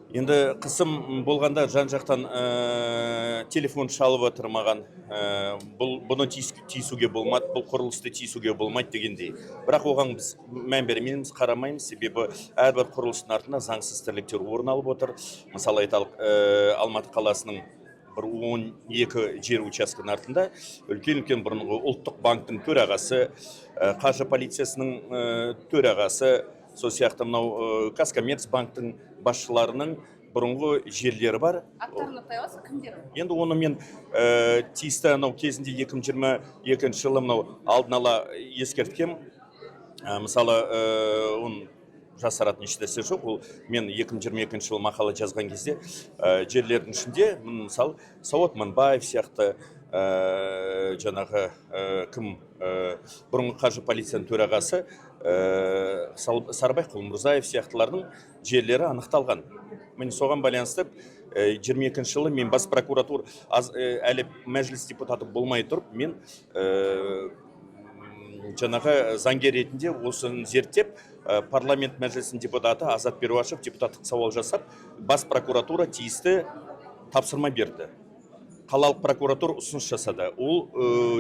Енді қысым болғанда жан-жақтан телефон шалып отыр маған. Бұны тиісуге болмайды, бұл құрылысты тиісуге болмайды дегендей. Бірақ оған біз мән бермейміз, қарамаймыз, себебі әрбір құрылыстың артында заңсыз тірліктер орын алып отыр. Мысалы айталық, Алматы қаласының бір 12 жер учаскінің артында үлкен бұрынғы ұлттық банктың төрағасы, қаржы полициясының төрағасы, сол сияқты мынау Казкоммерцбанктың басшыларының бұрынғы жерлері бар. Аттарын атай аласыз, кімдер? Енді оны мен тиісті анау кезінде 2022 жылы мынау алдын ала ескерткем. Мысалы, оның жасаратын ешнәрсе жоқ. Ол мен 2022 жылы мақала жазған кезде жерлердің ішінде, мысалы, Сауат Мыңбаев сияқты, жаңағы кім бұрынғы қаржы полицияның төрағасы Сарыбай Құлмұрзаев сияқтылардың жерлері анықталған. Мен соған байланысты 22 жылы мен бас прокуратура әлі мәжіліс депутаты болмай тұрып, мен жаңағы заңгер ретінде осыны зерттеп, парламент мәжілісінің депутаты Азат Перуашев депутаттық сауал жасап, бас прокуратура тиісті тапсырма берді. Қалалық прокуратура ұсыныс жасады. Ол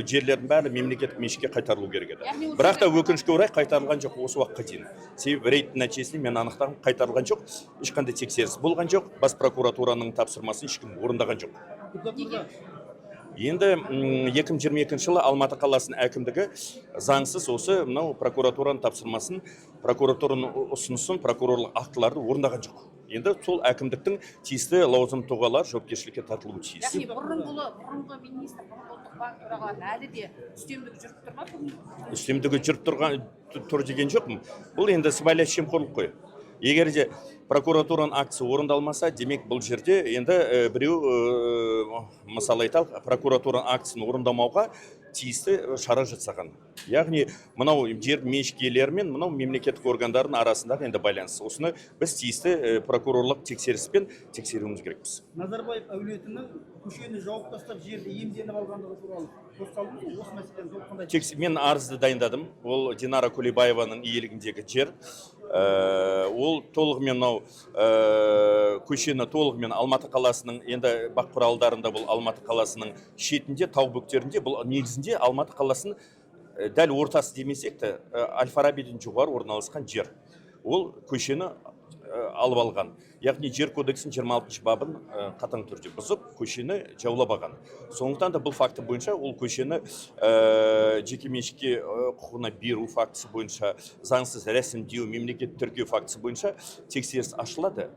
жерлердің бәрі мемлекеттік меншікке қайтарылу керек еді. Бірақ та өкінішке орай қайтарылған жоқ осы уақытқа дейін. Себебі рейдтің нәтижесінде мен анықтағым, қайтарылған жоқ, ешқандай тексеріс болған жоқ, бас прокуратураның тапсырмасын ешкім орындаған жоқ. Енді 2022 жылы Алматы қаласының әкімдігі заңсыз осы мынау прокуратураның тапсырмасын, прокуратураның ұсынысын, прокурорлық актыларды орындаған жоқ. Енді сол әкімдіктің тиісті лауазым тұлғалар жауапкершілікке тартылуы тиіс. Яғни бұрынғы министр, ұлттық банк төрағалары әлі де үстемдігі жүріп тұр ма? Үстемдігі жүріп тұр деген жоқпын. Бұл енді сыбайлас жемқорлық қой. Егер де прокуратураның актісі орындалмаса, демек бұл жерде енді біреу, мысалы айталық, прокуратураның актісін орындамауға тиісті шара жасаған. Яғни мынау жер меншік иелері мен мынау мемлекеттік органдардың арасындағы енді байланыс. Осыны біз тиісті прокурорлық тексеріспен тексеруіміз керекпіз. Назарбаев әулетінің көшені жауып тастап жерді иемденіп алғандығы туралы қозғалды. Осы мәселені толыққандай Мен арызды дайындадым. Ол Динара Кулебаеваның иелігіндегі жер. Ол толығымен мынау көшені толығымен Алматы қаласының, енді бақ құралдарында бұл Алматы қаласының шетінде, тау бөктерінде, бұл негізінде Алматы қаласының дәл ортасы демесек те, Әл-Фарабиден жоғары орналасқан жер. Ол көшені алып алған. Яғни жер кодексінің 26 бабын қатаң түрде бұзып, көшені жаулап алған. Сондықтан да бұл факті бойынша ол көшені жеке меншікке құқығына беру фактісі бойынша, заңсыз рәсімдеу, мемлекеттік тіркеу фактісі бойынша тексеріс ашылады.